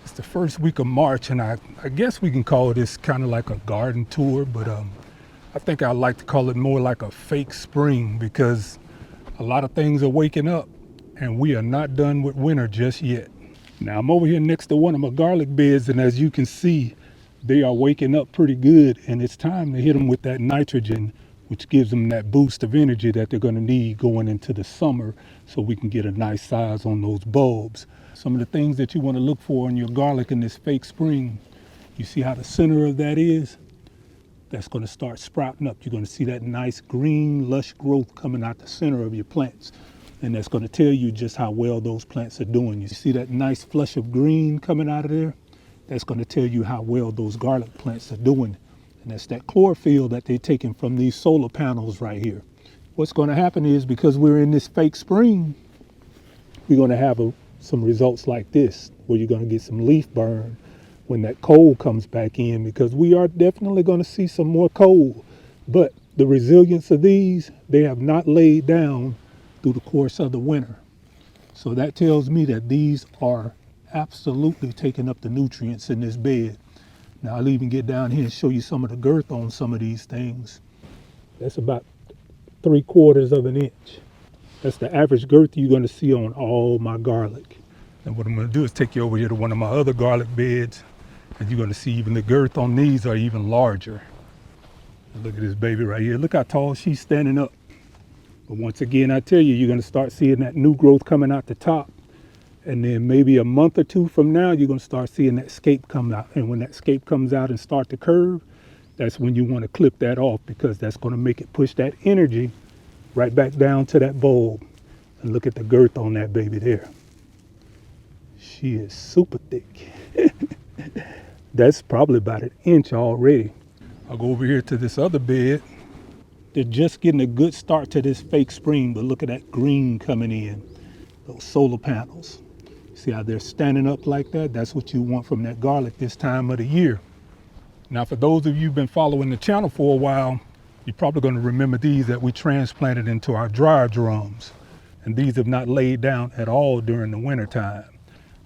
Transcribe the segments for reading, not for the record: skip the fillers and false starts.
It's the first week of March, and I guess we can call this kind of like a garden tour, but I think I like to call it more like a fake spring because a lot of things are waking up and we are not done with winter just yet. Now I'm over here next to one of my garlic beds, and as you can see, they are waking up pretty good, and it's time to hit them with that nitrogen, which gives them that boost of energy that they're going to need going into the summer so we can get a nice size on those bulbs. Some of the things that you want to look for in your garlic in this fake spring, you see how the center of that is? That's going to start sprouting up. You're going to see that nice green, lush growth coming out the center of your plants. And that's going to tell you just how well those plants are doing. You see that nice flush of green coming out of there? That's going to tell you how well those garlic plants are doing. And that's that chlorophyll that they're taking from these solar panels right here. What's going to happen is, because we're in this fake spring, we're going to have some results like this, where you're going to get some leaf burn when that cold comes back in, because we are definitely going to see some more cold. But the resilience of these, they have not laid down through the course of the winter. So that tells me that these are absolutely taking up the nutrients in this bed. Now I'll even get down here and show you some of the girth on some of these things. That's about 3/4 of an inch. That's the average girth you're going to see on all my garlic. And what I'm going to do is take you over here to one of my other garlic beds, and you're going to see even the girth on these are even larger. Look at this baby right here. Look how tall she's standing up. But once again, I tell you, you're going to start seeing that new growth coming out the top. And then maybe a month or two from now, you're going to start seeing that scape come out. And when that scape comes out and start to curve, that's when you want to clip that off, because that's going to make it push that energy right back down to that bulb. And look at the girth on that baby there. She is super thick. That's probably about an inch already. I'll go over here to this other bed. They're just getting a good start to this fake spring, but look at that green coming in, those solar panels. See how they're standing up like that? That's what you want from that garlic this time of the year. Now, for those of you who've been following the channel for a while, you're probably going to remember these that we transplanted into our dryer drums. And these have not laid down at all during the winter time.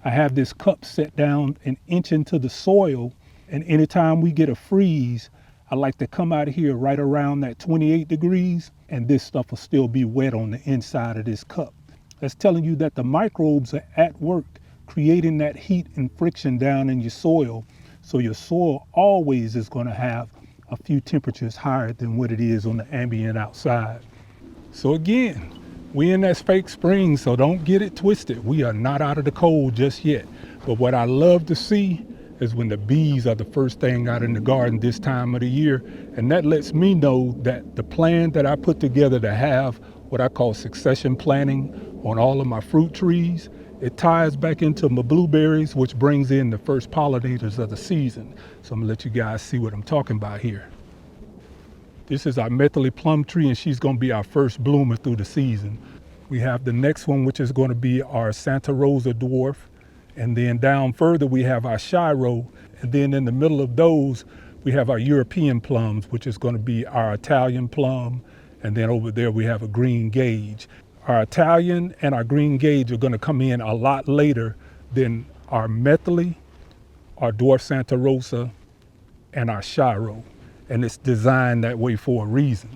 I have this cup set down an inch into the soil, and anytime we get a freeze, I like to come out of here right around that 28 degrees, and this stuff will still be wet on the inside of this cup. That's telling you that the microbes are at work creating that heat and friction down in your soil. So your soil always is going to have a few temperatures higher than what it is on the ambient outside. So again, we in that fake spring, so don't get it twisted. We are not out of the cold just yet. But what I love to see is when the bees are the first thing out in the garden this time of the year. And that lets me know that the plan that I put together to have what I call succession planting on all of my fruit trees, it ties back into my blueberries, which brings in the first pollinators of the season. So I'm gonna let you guys see what I'm talking about here. This is our methylene plum tree, and she's gonna be our first bloomer through the season. We have the next one, which is gonna be our Santa Rosa dwarf. And then down further, we have our Shiro. And then in the middle of those, we have our European plums, which is gonna be our Italian plum. And then over there, we have a green gauge. Our Italian and our green gauge are gonna come in a lot later than our methylene, our dwarf Santa Rosa, and our Shiro. And it's designed that way for a reason.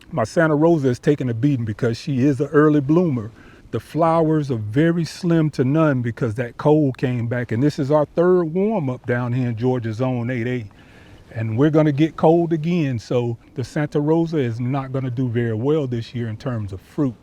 My Santa Rosa is taking a beating because she is an early bloomer. The flowers are very slim to none because that cold came back, and this is our third warm up down here in Georgia Zone 8A. And we're gonna get cold again, so the Santa Rosa is not gonna do very well this year in terms of fruit.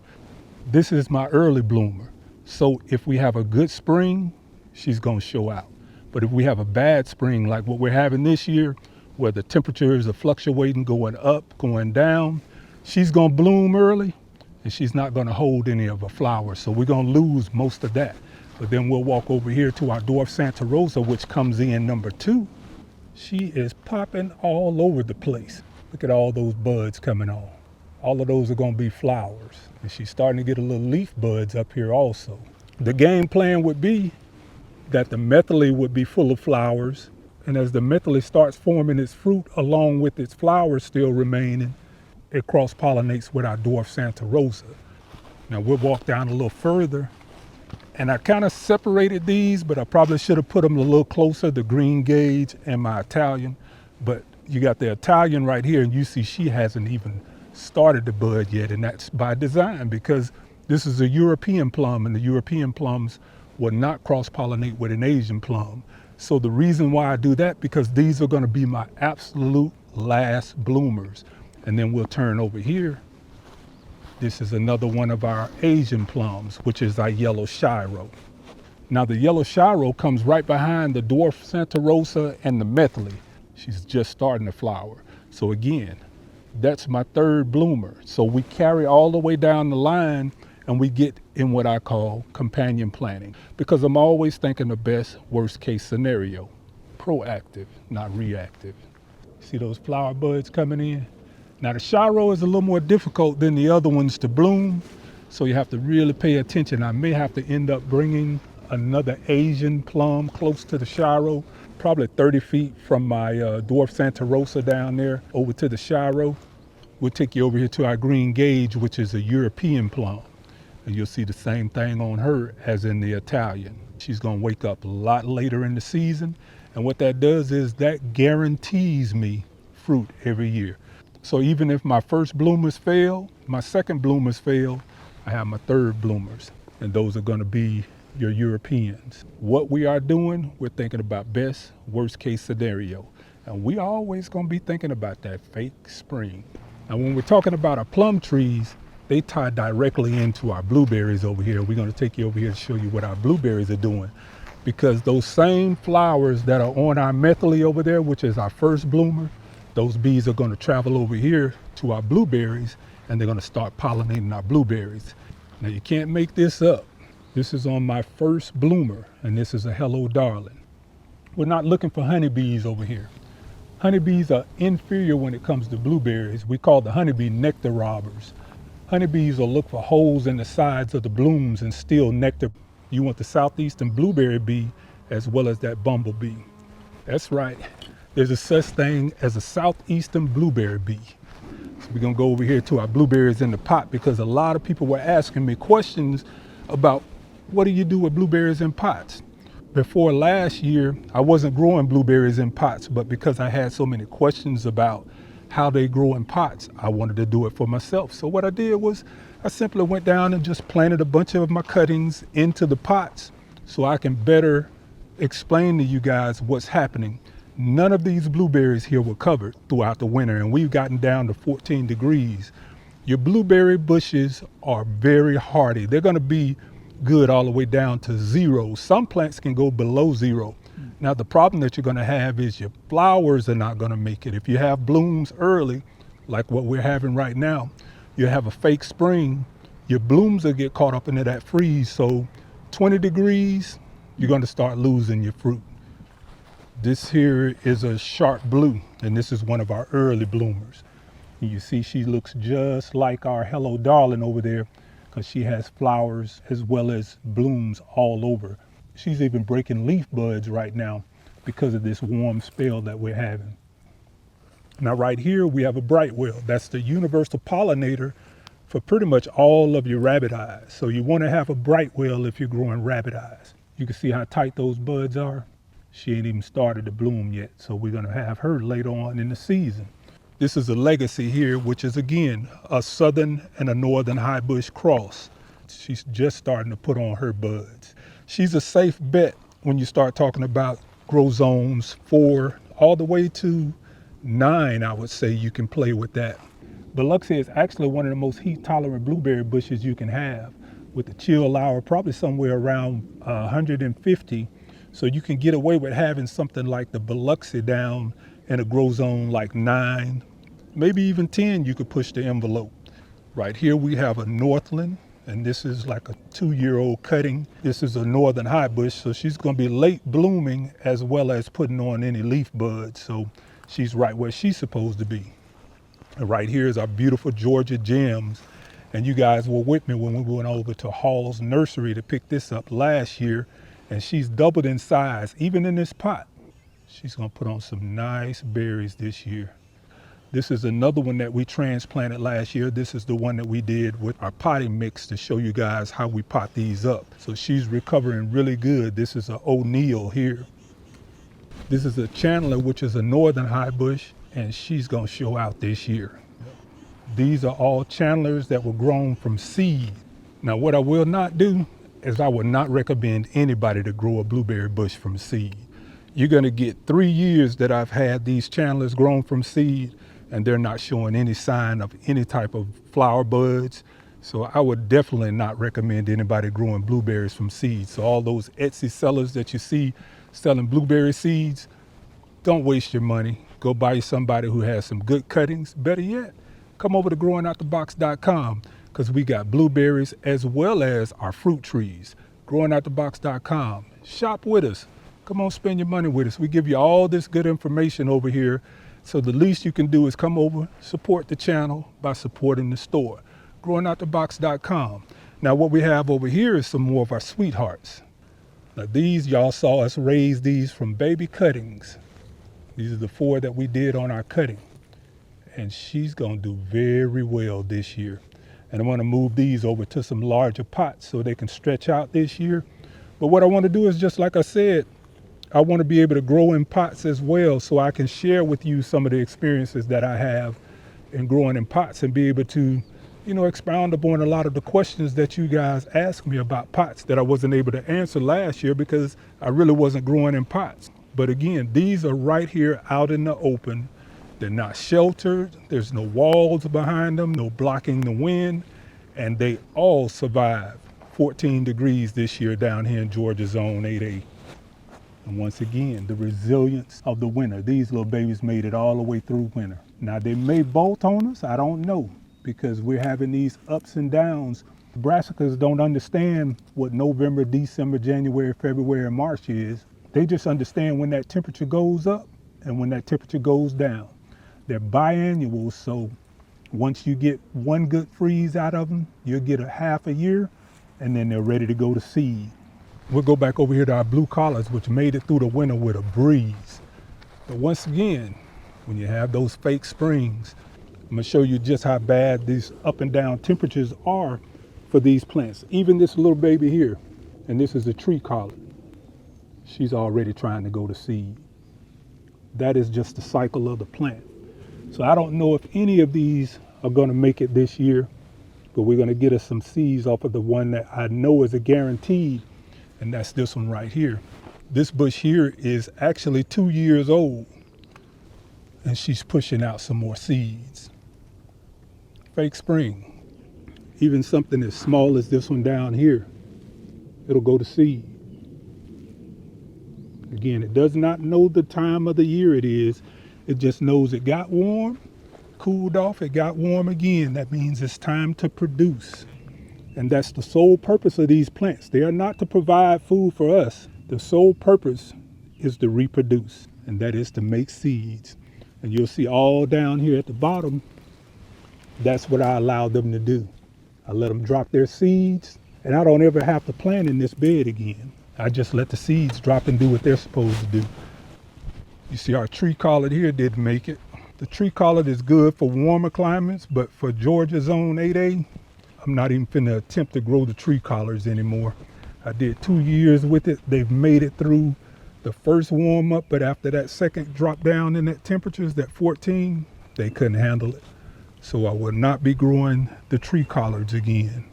This is my early bloomer. So if we have a good spring, she's gonna show out. But if we have a bad spring like what we're having this year, where the temperatures are fluctuating, going up, going down, she's gonna bloom early, and she's not gonna hold any of her flowers. So we're gonna lose most of that. But then we'll walk over here to our dwarf Santa Rosa, which comes in number 2. She is popping all over the place. Look at all those buds coming on. All of those are gonna be flowers. And she's starting to get a little leaf buds up here also. The game plan would be that the methylene would be full of flowers, and as the methylene starts forming its fruit along with its flowers still remaining, it cross-pollinates with our dwarf Santa Rosa. Now we'll walk down a little further, And I kind of separated these, but I probably should have put them a little closer, the green gauge and my Italian. But you got the Italian right here, and you see she hasn't even started to bud yet, and that's by design because this is a European plum, and the European plums will not cross-pollinate with an Asian plum. So the reason why I do that, because these are gonna be my absolute last bloomers. And then we'll turn over here. This is another one of our Asian plums, which is our yellow Shiro. Now the yellow Shiro comes right behind the dwarf Santa Rosa and the Methley. She's just starting to flower. So again, that's my third bloomer. So we carry all the way down the line and we get in what I call companion planting, because I'm always thinking the best worst case scenario, proactive, not reactive. See those flower buds coming in? Now the Shiro is a little more difficult than the other ones to bloom, so you have to really pay attention. I may have to end up bringing another Asian plum close to the Shiro, probably 30 feet from my dwarf Santa Rosa down there over to the Shiro. We'll take you over here to our green gauge, which is a European plum. And you'll see the same thing on her as in the Italian. She's gonna wake up a lot later in the season. And what that does is that guarantees me fruit every year. So even if my first bloomers fail, my second bloomers fail, I have my third bloomers. And those are gonna be your Europeans. What we are doing, we're thinking about best, worst case scenario. And we always gonna be thinking about that fake spring. Now when we're talking about our plum trees, they tie directly into our blueberries over here. We're gonna take you over here to show you what our blueberries are doing. Because those same flowers that are on our Methley over there, which is our first bloomer, those bees are gonna travel over here to our blueberries and they're gonna start pollinating our blueberries. Now you can't make this up. This is on my first bloomer and this is a hello darling. We're not looking for honeybees over here. Honeybees are inferior when it comes to blueberries. We call the honeybee nectar robbers. Honeybees will look for holes in the sides of the blooms and steal nectar. You want the Southeastern Blueberry Bee as well as that bumblebee. That's right. There's a such thing as a Southeastern Blueberry Bee. So we're gonna go over here to our blueberries in the pot because a lot of people were asking me questions about what do you do with blueberries in pots? Before last year, I wasn't growing blueberries in pots, but because I had so many questions about how they grow in pots, I wanted to do it for myself. So what I did was I simply went down and just planted a bunch of my cuttings into the pots so I can better explain to you guys what's happening. None of these blueberries here were covered throughout the winter, and we've gotten down to 14 degrees. Your blueberry bushes are very hardy. They're gonna be good all the way down to 0. Some plants can go below 0. Now the problem that you're gonna have is your flowers are not gonna make it. If you have blooms early, like what we're having right now, you have a fake spring, your blooms will get caught up into that freeze. So 20 degrees, you're gonna start losing your fruit. This here is a sharp blue, and this is one of our early bloomers. And you see she looks just like our hello darling over there because she has flowers as well as blooms all over. She's even breaking leaf buds right now because of this warm spell that we're having. Now right here we have a brightwell. That's the universal pollinator for pretty much all of your rabbit eyes. So you want to have a brightwell if you're growing rabbit eyes. You can see how tight those buds are. She ain't even started to bloom yet, so we're gonna have her later on in the season. This is a legacy here, which is again, a southern and a northern high bush cross. She's just starting to put on her buds. She's a safe bet when you start talking about grow zones 4 all the way to 9, I would say you can play with that. Biloxi is actually one of the most heat tolerant blueberry bushes you can have with the chill hour, probably somewhere around 150. So you can get away with having something like the Biloxi down in a grow zone like 9, maybe even 10, you could push the envelope. Right here we have a Northland, and this is like a 2-year-old cutting. This is a northern high bush, so she's gonna be late blooming as well as putting on any leaf buds. So she's right where she's supposed to be. And right here is our beautiful Georgia Gems. And you guys were with me when we went over to Hall's Nursery to pick this up last year. And she's doubled in size, even in this pot. She's gonna put on some nice berries this year. This is another one that we transplanted last year. This is the one that we did with our potting mix to show you guys how we pot these up. So she's recovering really good. This is an O'Neill here. This is a Chandler, which is a northern high bush, and she's gonna show out this year. These are all Chandlers that were grown from seed. Now what I will not do is I would not recommend anybody to grow a blueberry bush from seed. You're gonna get 3 years that I've had these Chandlers grown from seed, and they're not showing any sign of any type of flower buds. So I would definitely not recommend anybody growing blueberries from seeds. So all those Etsy sellers that you see selling blueberry seeds, don't waste your money. Go buy somebody who has some good cuttings. Better yet, come over to growingoutthebox.com, because we got blueberries as well as our fruit trees. Growingoutthebox.com. Shop with us. Come on, spend your money with us. We give you all this good information over here. So the least you can do is come over, support the channel by supporting the store. Growingoutthebox.com. Now what we have over here is some more of our sweethearts. Now these, y'all saw us raise these from baby cuttings. These are the 4 that we did on our cutting. And she's gonna do very well this year. And I wanna move these over to some larger pots so they can stretch out this year. But what I wanna do is, just like I said, I wanna be able to grow in pots as well, so I can share with you some of the experiences that I have in growing in pots, and be able to, expound upon a lot of the questions that you guys asked me about pots that I wasn't able to answer last year because I really wasn't growing in pots. But again, these are right here out in the open. They're not sheltered. There's no walls behind them, no blocking the wind, and they all survive 14 degrees this year down here in Georgia Zone 8A. And once again, the resilience of the winter. These little babies made it all the way through winter. Now they may bolt on us, I don't know, because we're having these ups and downs. Brassicas don't understand what November, December, January, February, and March is. They just understand when that temperature goes up and when that temperature goes down. They're biannual, so once you get one good freeze out of them, you'll get a half a year, and then they're ready to go to seed. We'll go back over here to our blue collars, which made it through the winter with a breeze. But once again, when you have those fake springs, I'm gonna show you just how bad these up and down temperatures are for these plants. Even this little baby here, and this is a tree collard. She's already trying to go to seed. That is just the cycle of the plant. So I don't know if any of these are gonna make it this year, but we're gonna get us some seeds off of the one that I know is a guaranteed, and that's this one right here. This bush here is actually 2 years old, and she's pushing out some more seeds. Fake spring. Even something as small as this one down here, it'll go to seed. Again, it does not know the time of the year it is. It just knows it got warm, cooled off, it got warm again. That means it's time to produce. And that's the sole purpose of these plants. They are not to provide food for us. The sole purpose is to reproduce, and that is to make seeds. And you'll see all down here at the bottom, that's what I allow them to do. I let them drop their seeds, and I don't ever have to plant in this bed again. I just let the seeds drop and do what they're supposed to do. You see our tree collard here didn't make it. The tree collard is good for warmer climates, but for Georgia Zone 8A, I'm not even finna attempt to grow the tree collards anymore. I did 2 years with it. They've made it through the first warm up, but after that second drop down in that temperatures, that 14, they couldn't handle it. So I will not be growing the tree collards again.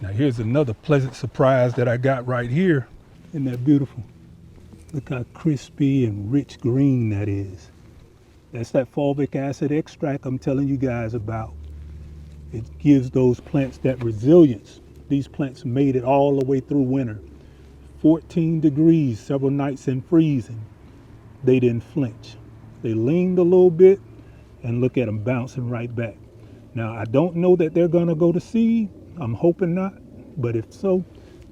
Now here's another pleasant surprise that I got right here. Isn't that beautiful? Look how crispy and rich green that is. That's that fulvic acid extract I'm telling you guys about. It gives those plants that resilience. These plants made it all the way through winter. 14 degrees, several nights in freezing. They didn't flinch. They leaned a little bit, and look at them bouncing right back. Now, I don't know that they're gonna go to seed. I'm hoping not, but if so,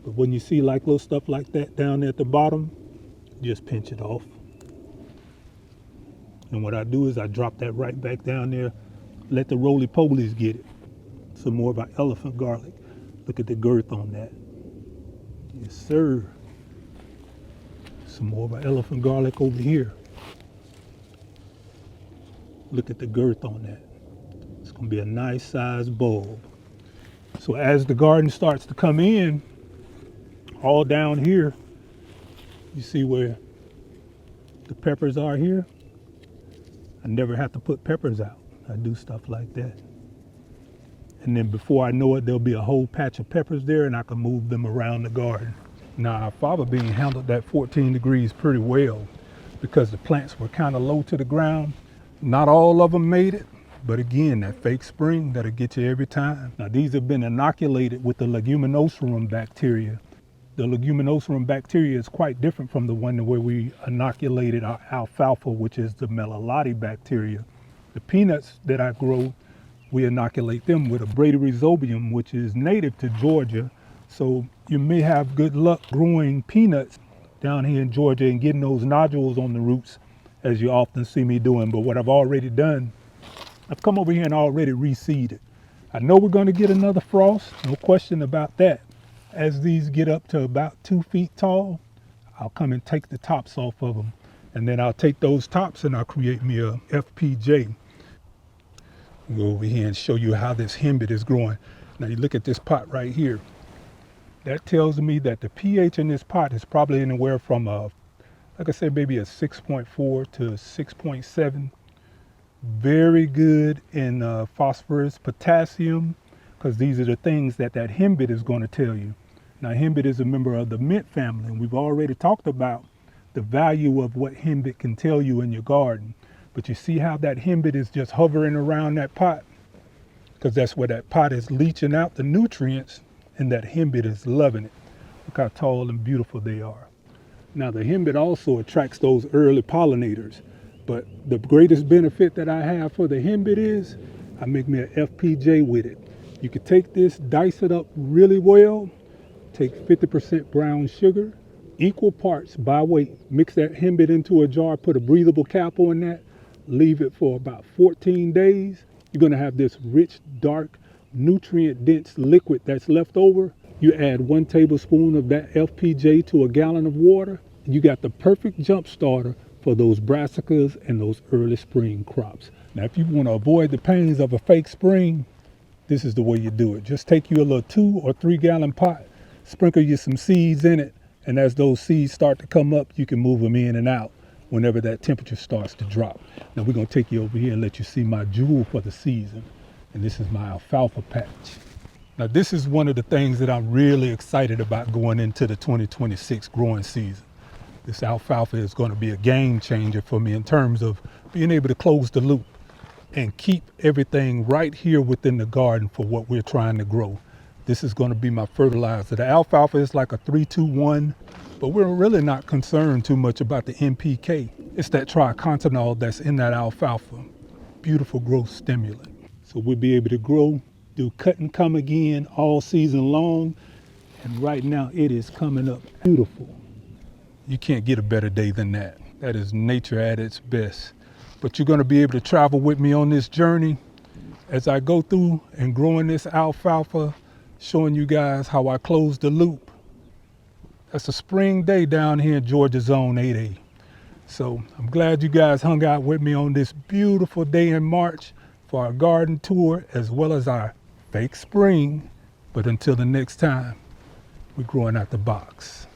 but when you see like little stuff like that down there at the bottom, just pinch it off. And what I do is I drop that right back down there, let the roly-polies get it. Some more of our elephant garlic. Look at the girth on that. Yes, sir. Some more of our elephant garlic over here. Look at the girth on that. It's gonna be a nice sized bulb. So as the garden starts to come in, all down here, you see where the peppers are here? I never have to put peppers out. I do stuff like that. And then before I know it, there'll be a whole patch of peppers there and I can move them around the garden. Now, alfalfa bean handled that 14 degrees pretty well because the plants were kind of low to the ground. Not all of them made it, but again, that fake spring that'll get you every time. Now, these have been inoculated with the leguminosaurum bacteria. The leguminosaurum bacteria is quite different from the one where we inoculated our alfalfa, which is the melillotti bacteria. The peanuts that I grow, we inoculate them with a bradyrhizobium, which is native to Georgia. So you may have good luck growing peanuts down here in Georgia and getting those nodules on the roots, as you often see me doing. But what I've already done, I've come over here and already reseeded. I know we're going to get another frost, no question about that. As these get up to about 2 feet tall, I'll come and take the tops off of them. And then I'll take those tops and I'll create me a FPJ. Go over here and show you how this henbit is growing. Now you look at this pot right here. That tells me that the pH in this pot is probably anywhere from like I said, maybe a 6.4 to 6.7. Very good in phosphorus, potassium, because these are the things that henbit is going to tell you. Now henbit is a member of the mint family, and we've already talked about the value of what henbit can tell you in your garden. But you see how that henbit is just hovering around that pot? Because that's where that pot is leaching out the nutrients, and that henbit is loving it. Look how tall and beautiful they are. Now the henbit also attracts those early pollinators. But the greatest benefit that I have for the henbit is I make me an FPJ with it. You could take this, dice it up really well, take 50% brown sugar, equal parts by weight, mix that henbit into a jar, put a breathable cap on that, leave it for about 14 days. You're gonna have this rich, dark, nutrient-dense liquid that's left over. You add 1 tablespoon of that FPJ to a gallon of water, and you got the perfect jump starter for those brassicas and those early spring crops. Now, if you want to avoid the pains of a fake spring, this is the way you do it. Just take you a little 2 or 3 gallon pot, sprinkle you some seeds in it, and as those seeds start to come up, you can move them in and out whenever that temperature starts to drop. Now we're going to take you over here and let you see my jewel for the season. And this is my alfalfa patch. Now this is one of the things that I'm really excited about going into the 2026 growing season. This alfalfa is going to be a game changer for me in terms of being able to close the loop and keep everything right here within the garden for what we're trying to grow. This is going to be my fertilizer. The alfalfa is like a 3-2-1, but we're really not concerned too much about the NPK. It's that tricontinol that's in that alfalfa. Beautiful growth stimulant. So we'll be able to grow, do cut and come again all season long. And right now it is coming up beautiful. You can't get a better day than that. That is nature at its best. But you're going to be able to travel with me on this journey as I go through and growing this alfalfa, showing you guys how I close the loop. That's a spring day down here in Georgia Zone 8A. So I'm glad you guys hung out with me on this beautiful day in March for our garden tour as well as our fake spring. But until the next time, we're growing out the box.